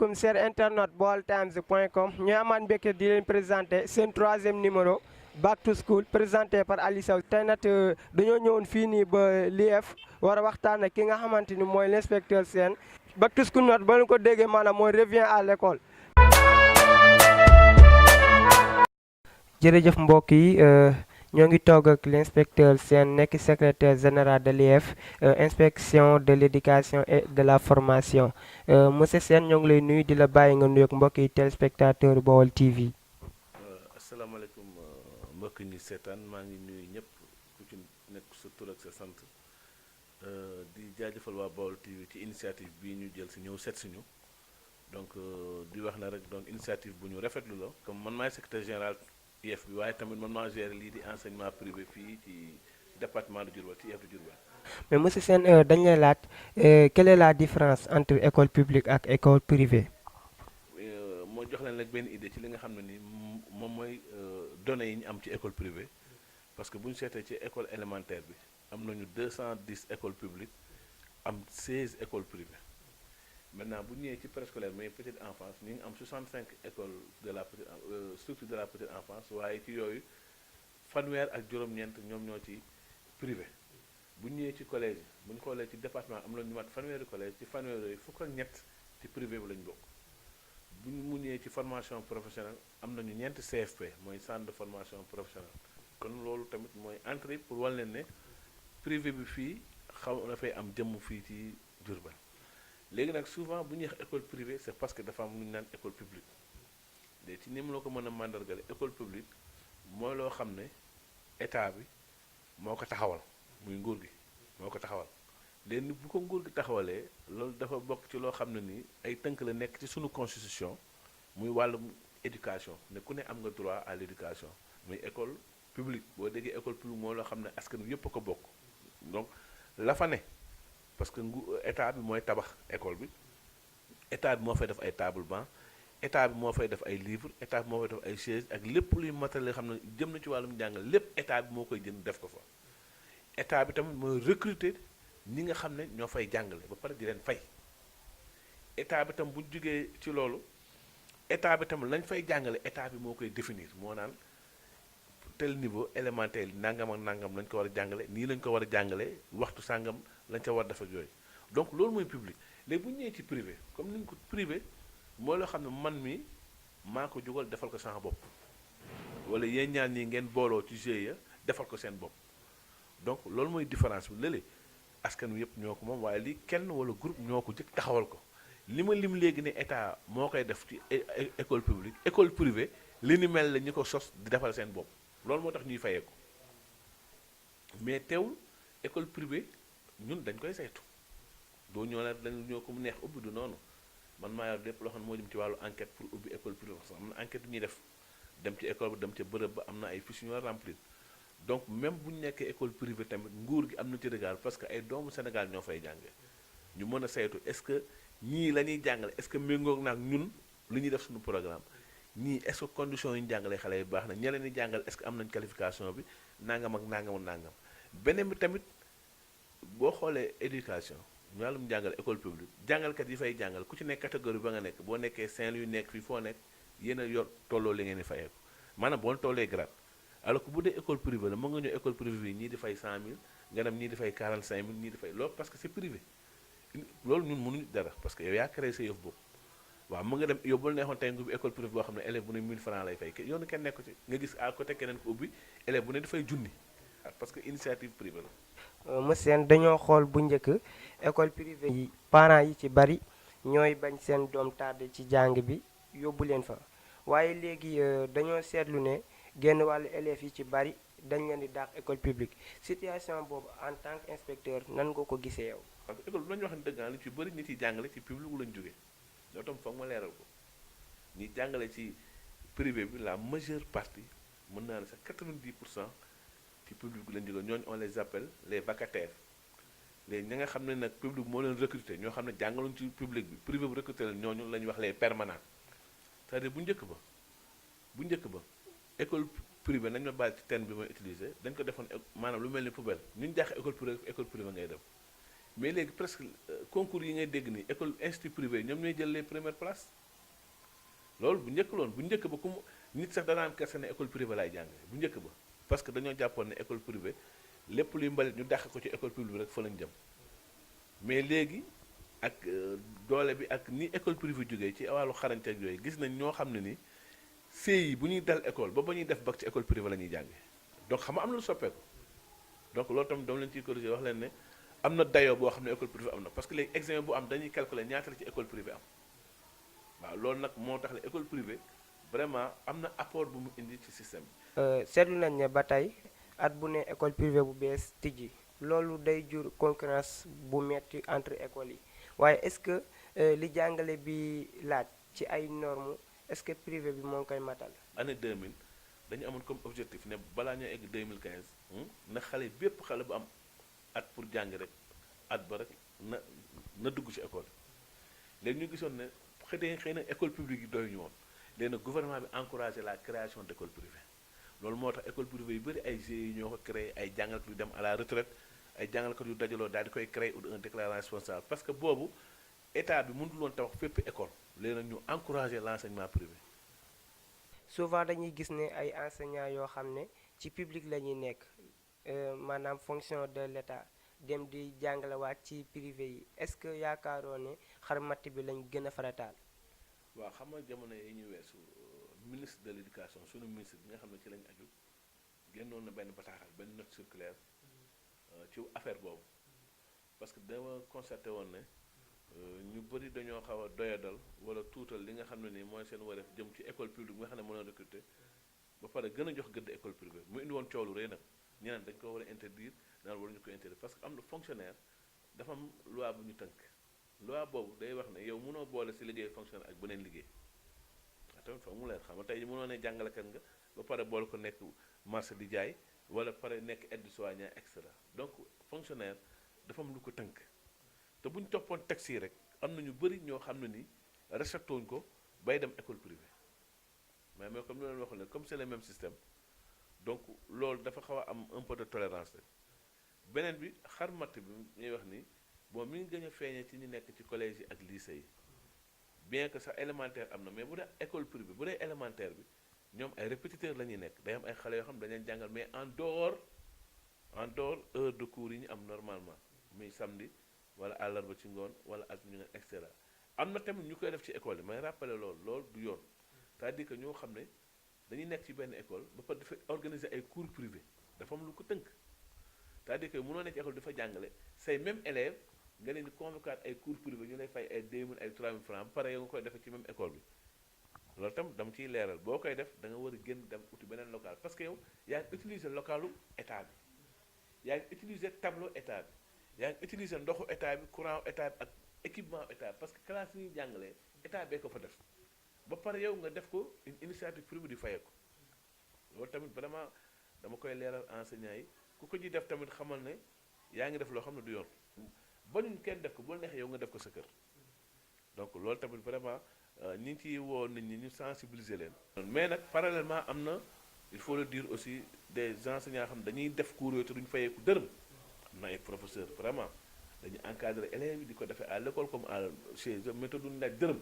asalaamaaleykum chers internautes baoltimes.com ñu amaat mbégte di leen présenté seen troisième numéro Back to School présenté par Ali Sow tey nag dañoo ñëwoon fii nii ba l'IEF war a waxtaan ak ki nga xamante ni mooy l'inspecteur Sène. Back to School nag ba leen ko déggee maanaam mooy revient à l'école. jërëjëf mbokk yi ñoo ngi toog ak l'inspecteur Sène nekk secrétaire général de l'IEF inspection de l'éducation et de la formation monsieur Sène ñoo ngi lay nuyu di la bàyyi nga nuyoog mbokk yi téléspectateur Baol TV. asalaamaaleykum mbokk ñi seetaan maa ngi nuyu ñëpp ku ci nekk sa tur ak sa sant di jaajëfal waa Baol TV ci initiative bii ñu jël si ñëw seet si ñu donc di wax na rek donc initiative bu ñu rafetlu la comme man maay secrétaire général IEF bi waaye tamit man maa géré lii di enseignement privé fii ci département de Diourbel ci IEF de Diourbel. mais monsieur Sène dañ lay laaj quelle est la différence entre école publique ak école privée. moo jox leen rek benn idée ci li nga xam ne ni moom mooy données yi ñu am ci école privée parce que bu ñu seetee ci école élémentaire bi am nañu 210 écoles publiques am 16 écoles privées maintenant bu ñu ñëwee ci préscolaire mais petite enfance ñu ngi am 65 écoles de la petite structure de la petite enfance waaye ci yooyu fanweer ak juróom-ñeent ñoom ñoo ci privé bu ñu ñëwee ci collège bu ñu xoolee ci département am na ñu mat fanweeri collège ci fanweer yooyu fukk ak ñett ci privé bi lañu bokk. bu ñu mu ñëwee ci formation professionnelle am nañu ñeenti CFP mooy centre de formation professionnelle kon loolu tamit mooy entrée pour wal leen ne privé bi fii xaw na fay am jëmm fii ci Diourbel léegi nag souvent bu ñuy wax école privée c'est parce que dafa am lu ñu naan école publique de ci ni mu la ko mën a màndargale école publique mooy loo xam ne état bi moo ko taxawal muy nguur gi moo ko taxawal léegi bu ko nguur gi taxawalee loolu dafa bokk ci loo xam ne nii ay tënk la nekk ci sunu constitution muy wàllum éducation ne ku ne am nga droit à l'éducation muy école publique boo déggee école publique moo loo xam ne askan wi yëpp a ko bokk donc la fa ne parce que état bi mooy tabax école bi état bi moo fay def ay table banc état bi moo fay def ay livres état bi moo fay def ay chaises ak lépp luy matériel xam ne jëm na ci wàllum jàngal lépp état bi moo koy jënd def ko fa état bi tamit mooy recruter ñi nga xam ne ñoo fay jàngale ba pare di leen fay état bi tam bu jógee ci loolu état bi tam lañ fay jàngale état bi moo koy définir moo naan tel niveau élémentaire yi nangam ak nangam lañ ko war a jàngale nii lañ ko war a jàngale waxtu sàngam lañ ca war a def ak yooyu donc loolu mooy public léegi bu ñu ñëwee ci privé comme ni ñu ko privé mooy loo xam ne man mi maa ko jógal defal ko sama bopp wala yéen ñaan ñi ngeen booloo ci GIE defal ko seen bopp donc loolu mooy différence bi léeg-léeg askan wi yëpp ñoo ko moom waaye lii kenn wala groupe ñoo ko jëkk taxawal ko li ma lim léegi ne état moo koy def ci école publique école privée li ni mel la ñu ko sos di defal seen bopp loolu moo tax ñuy fayee ko mais teewul école privée ñun dañ koy saytu doo ñoo la dañ ñoo ko mu neex ubbi du noonu man maa yor lépp loo xam ne moo jëm ci wàllu enquête pour ubbi école privée parce que am na enquête yu ñuy def dem ci école ba dem ca bërëb ba am na ay fiches yu ñu war a remplir donc même bu ñu nekkee école privée tamit nguur gi am na ci regard parce que ay doomu Sénégal ñoo fay jàngee ñu mën a saytu est-ce que ñii la ñuy jàngale est-ce que méngoog naag ñun li ñuy def suñu programme ñii est-ce que conditions yi ñu jàngalee xale yi baax na ña leen di jàngal est-ce que am nañ qualification bi nangam ak nangam ak nangam beneen bi tamit boo xoolee éducation wàllum jàngale école publique jàngalkat yi fay jàngal ku ci nekk catégorie ba nga nekk boo nekkee Saint-Louis nekk fii foo nekk yéen a yor tolloo li ngeen di fayeeku maanaam boo tollee grade alors que bu dee école privée la mën nga ñëw école privée bi ñii di fay 100000 nga dem ñii di fay 45000 ñii di fay loolu parce que c'est privé loolu ñun mënuñu dara parce que yow yaa créé sa yëf boobu waaw mën nga dem yow bu la neexoon tey nga ubbi école privée boo xam ne élève bu ne 1000 francs lay fay yoonu kenn nekku ci nga gis à côté keneen ko ubbi élève bu ne dafay junni parce que initiative privée la. monsieur Sène dañoo xool bu njëkk école privée yi parents yi ci bari ñooy bañ seen doom tardé ci jàng bi yóbbu leen fa waaye léegi dañoo seetlu ne. génn wàllu élèves yi ci bari dañ leen di dàq école publique situation boobu en tant qu'inspecteur nan nga ko gisee yow. parce que école bu lañu wax ne dëgg li ci bëri nit yi jàngale ci public lañu jógee loolu tam foog ma leeral ko ñi jàngale ci privé bi la majeure partie mën naa ne sax 90% ci public bi lañu jógee ñooñu on les appelle les vacataires léegi ñi nga xam ne nag public moo leen recruter ñoo xam ne jàngaluñ ci public bi privé bi recruter leen ñooñu la ñuy wax les permanents c'est-à-dire bu njëkk ba. école privée nañ ma baal ci terme bi may utiliser dañ ko defoon maanaam lu mel ni poubelle ñu jàq école privée ngay dem mais léegi presque concours yi ngay dégg nii école institut privé ñoom ñooy jël les premières places loolu bu njëkk loon bu njëkk ba ku nit sax dana am kersa ne école privée laay jàng bu njëkk ba parce que dañoo jàppoon ne école privée lépp luy mbalit ñu dàq ko ci école publique rek fa lañ jëm mais léegi ak doole bi ak ni école privée jógee ci wàllu xarañte ak yooyu gis nañ ñoo xam ne ni CI bu ñuy dal école ba ñuy def bac ci école privée la ñuy jàngee donc xam nga am na lu soppeeku donc loolu tamit dama leen ciy corriger wax leen ne am na dayoo boo xam ne école privée am na parce que léegi examen bu am dañuy calculer ñaata la ci école privée am waaw loolu nag moo tax la école privée vraiment am na apport bu mu indi ci système bi. seetlu nañ ne ba tey at bu ne école privée bu bees tijji loolu day jur concurrence bu metti entre écoles yi waaye est-ce que li jàngale bi laaj ci ay normes est-ce que privé bi moo ngi koy matal. année 2000 dañu amoon comme objectif ne balaa ñoo egg 2015 na xale bépp xale bu am at pour jàng rek at ba rek na dugg ci école léegi ñu gisoon ne xëy na école publique yi doyuñu woon léegi nag gouvernement bi encouragé la création d'école privée loolu moo tax école privée yu bëri ay GIE yi ñoo ko créé ay jàngalkat yu dem à la retraite ay jàngalkat yu dajaloo daal di koy créé ou un déclarant responsable parce que boobu état bi mënul woon tabax fépp école léegi nag ñu encouragé l'enseignement privé. souvent dañuy gis ne ay enseignants yoo xam ne ci public la ñuy nekk maanaam fonction de l'État dem di jàngalewaat ci privé yi est-ce que yaakaaroo ne xarmat bi lañ gën a farataal. waaw xam nga jamono yi ñu weesu ministre de l'éducation sunu ministre bi nga xam ne ci lañ aju génnoon na benn bataaxal benn note circulaire ci affaire boobu parce que dama constaté woon ne ñu bëri dañoo xaw a doyadal wala tuutal li nga xam ne nii mooy seen wareef jëm ci école publique bi nga xam ne mën a recruter ba pare gën a jox gëdd école privée mu indi woon coow lu rëy nag ñeneen dañ ko war a interdire naan wala ñu ko interdire parce que am na fonctionnaire dafa am loi bu ñu tënk loi boobu day wax ne yow mënoo boole si liggéey fonctionnaire ak beneen liggéey tamit foog mu leer xam nga tey mënoo ne jàngalekat nga ba pare boole ko nekk marché di jaay wala pare nekk aide-soignant et cetera donc fonctionnaire dafa am lu ko tënk te bu ñu toppoon texte yi rek am na ñu bëri ñoo xam ne ni respecté wuñ ko bay dem école privée mais comme ni ma leen waxoon ne comme c'est le même système donc loolu dafa xaw a am un peu de tolérance rek beneen bi xarmat bi ñuy wax ni bon mi ngi gën a feeñee ci ñu nekk ci collège yi ak lycée yi bien que sax élémentaire am na mais bu dee école privée bu dee élémentaire bi ñoom ay répétiteurs la ñuy nekk day am ay xale yoo xam ne dañ leen jàngal mais en dehors heure de cours yi ñu am normalement muy samedi wala àllarba ci ngoon wala ak ñu ne et cetera am na tamit ñu koy def ci école yi may rappeler loolu du yoon c'est-à-dire que ñoo xam ne dañuy nekk ci benn école ba pare dafa organiser ay cours privés dafa am lu ko tënk c'est-à-dire que mënoo nekk ci école dafa jàngale say même élèves nga leen di convoquer ay cours privés ñu lay fay ay 2000 ay 3000 francs ba pare yow nga koy defee ci même école bi loolu tam dama ciy leeral boo koy def da nga war a génn dem uti beneen local parce que yow yaa ngi utiliser localu état bi yaa ngi utiliser tableau état bi yaa ngi utiliser ndoxu état bi courant état bi ak équipement état parce que classe yi ñuy jàngalee état bee ko fa def ba pare yow nga def ko une initiative privée di fayee ko loolu tamit vraiment dama koy leeral enseignants yi ku ko ji def tamit xamal ne yaa ngi def loo xam ne du yoon ba ñu kenn def ko bu neexee yow nga def ko sa kër donc loolu tamit vraiment ñi ngi ciy woo nit ñi ñu sensibiliser leen. mais nag parallèlement am na il faut le dire aussi des enseignants xam dañuy def cours yooyu te duñu fayeeku dërëm am na ay professeurs vraiment dañuy encadrer élèves yi di ko defee à l'école comme à chez eux mais te duñu laaj dërëm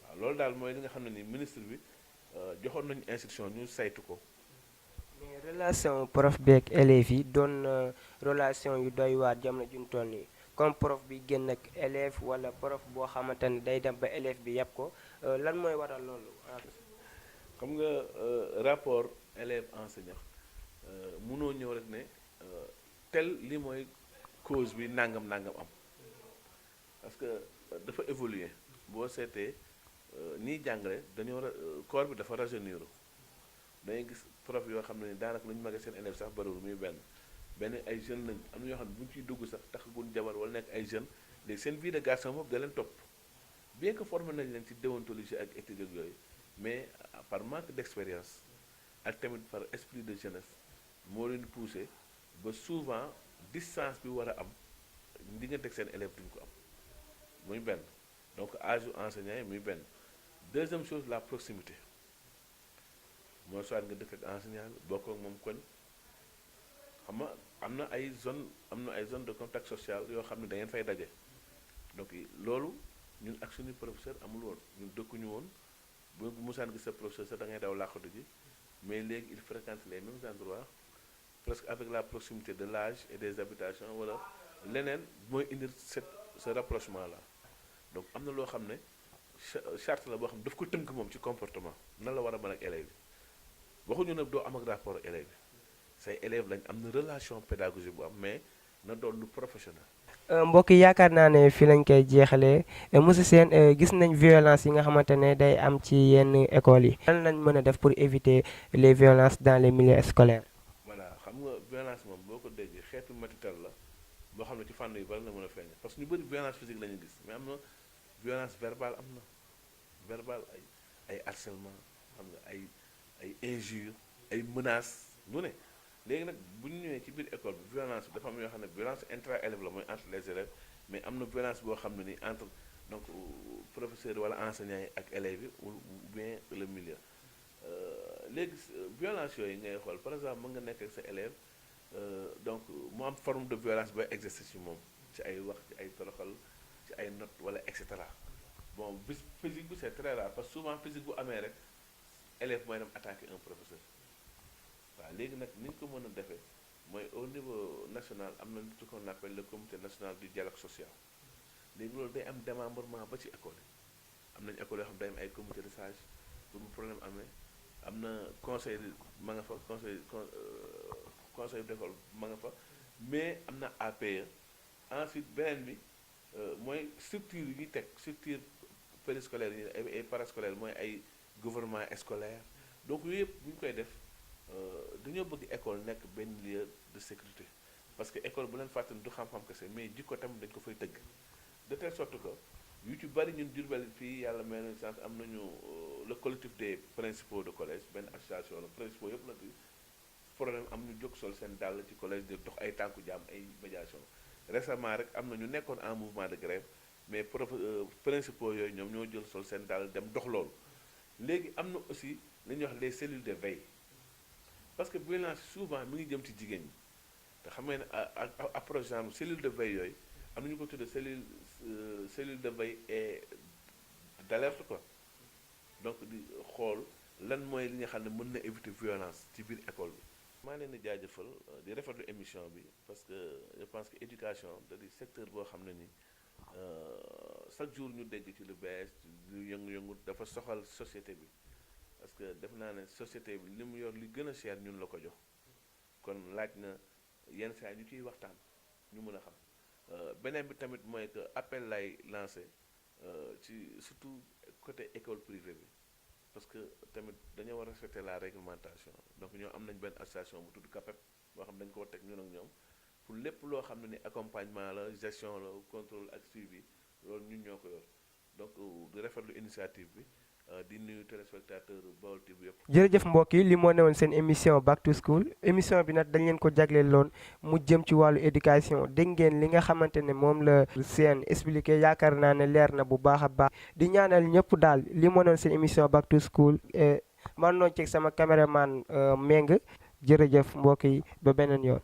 waaw loolu daal mooy li nga xam ne ni ministre bi joxoon nañu instruction ñu saytu ko. mais relation prof beeg élèves yi doon relation yu doy waar jamono juñ toll nii comme prof bi génn ak élève wala prof boo xamante ne day dem ba élève bi yàpp ko lan mooy waral loolu. xam nga rapport élève enseignant mënoo ñëw rek ne tel li mooy cause bi nangam am parce que dafa évoluer boo seetee ñiy jàngale dañoo corps bi dafa rajeunir dangay gis prof yoo xam ne ni daanaka lu ñu magee seen élève sax bariwul muy benn ay jeunes lañ am na ñoo xam ne bu ñu ciy dugg sax taxaguñ jabar wala nekk ay jeunes léegi seen vie de garçon boobu da leen topp bien que formé nañ leen ci déontologie ak éthique ak yooyu mais par manque d'expérience ak tamit par esprit de jeunesse moo leen poussé ba souvent distance bi war a am diggante ak seen élève duñ ko am muy benn donc âge u enseignant yi muy benn deuxième chose la proximité mooy soit nga dëkk ak enseignant bi bokk ak moom koñ xam nga am na ay zone de contact social yoo xam ne da ngeen fay daje donc loolu ñun ak suñu professeur amul woon ñun dëkkuñu woon bu musaan gis sa professeur sax da ngay daw làqatu ji mais léegi il fréquente les mêmes endroits presque avec la proximité de l'âge et des habitations wala leneen mooy indi ce rapprochement là donc am na loo xam ne charte la boo xam ne daf ko tënk moom ci comportement nan la war a mën ak élèves yi waxuñu nag doo am ak rapport ak élèves yi say élèves lañ am na relation pédagogique bu am mais na doon lu professionnel. mbokk yi yaakaar naa ne fii lañ koy jeexalee monsieur Sène gis nañ violence yi nga xamante ne day am ci yenn écoles yi. lan lañ mën a def pour éviter les violences dans les milieux scolaires. voilà xam nga violence moom boo ko déggee xeetu métital la boo xam ne ci fànn yu bari na mën a feeñ parce que ñu bëri violence physique la ñu gis mais am na violence verbale am na verbale ay harcèlement xam nga ay injures ay menaces lu ne. léegi nag bu ñu ñëwee ci biir école bi violence bi dafa am yoo xam ne violence intra-élève la mooy entre les élèves mais am na violence boo xam ne ni entre donc professeur wala enseignants yi ak élèves yi ou bien le milieu léegi violence yooyu ngay xool par exemple mën nga nekk ak sa élève donc mu am forme de violence booy exercer ci moom ci ay wax ci ay toroxal ci ay notes wala et cetera bon bis physique bi c'est très rare parce que souvent physique bu amee rek élève mooy dem attaquer un professeur. waaw léegi nag ni ñu ko mën a defee mooy au niveau national am na lu qu'on appelle le comité national du dialogue social léegi loolu day am démembrement ba ci école yi am nañu école yoo xam day am ay comité de sage bu mu problème amee am na conseil ma nga fa conseil d'école ma nga fa mais am na APE ensuite beneen bi mooy structure yi ñuy teg structure périscolaire yi ay parascolaire mooy ay gouvernement scolaire donc yooyu yëpp bu ñu koy def dañoo bëgg école nekk benn lieu de sécurité parce que école bu leen fàttali du xam-xam kese mais jikko tamit dañ ko fay tëgg de telle sorte que yu ci bari ñun Diourbel fii yàlla may nañu chance am nañu le collectif des principaux de collège benn association la principaux yëpp la di problème am ñu jóg sol seen dàll ci collège de dox ay tànku jàmm ay médiation récemment rek am na ñu nekkoon en mouvement de grève mais principaux yooyu ñoom ñoo jël sol seen dàll dem dox loolu léegi am na aussi li ñuy wax les cellules de veille parce que violence souvent mi ngi jëm ci jigéen ñi te xam nga ne approche genre cellule de veille yooyu am na ñu ko tuddee cellule de veille et d'alerte quoi donc di xool lan mooy li nga xam ne mën na éviter violence ci biir école bi. maa leen di jaajëfal di rafetlu émission bi parce que je pense que éducation da di secteur boo xam ne ni chaque jour ñu dégg ci lu bees lu yëngu-yëngu dafa soxal société bi. parce que def naa ne société bi li mu yor li gën a cher ñun la ko jox kon laaj na yenn saa ñu ciy waxtaan ñu mën a xam beneen bi tamit mooy que appel lay lancé ci surtout côté école privée bi parce que tamit dañoo war a respecter la réglementation donc ñoo am nañ benn association bu tudd CAPEP boo xam dañu ko teg ñun ak ñoom pour lépp loo xam ne ni accompagnement la gestion la contrôle ak suivi loolu ñun ñoo ko yor donc di rafetlu initiative bi. di nuyu téléspectateur Baol TV yëpp. jërëjëf mbokk yi li moo newoon seen émission Back to School émission bi nag dañ leen ko jagleel loon mu jëm ci wàllu éducation dégg ngeen li nga xamante ne moom la seen expliqué yaakaar naa ne leer na bu baax a baax di ñaanal ñëpp daal li moo newoon seen émission Back to School man noonu ci sama caméraman Meng jërëjëf mbokk yi ba beneen yoon.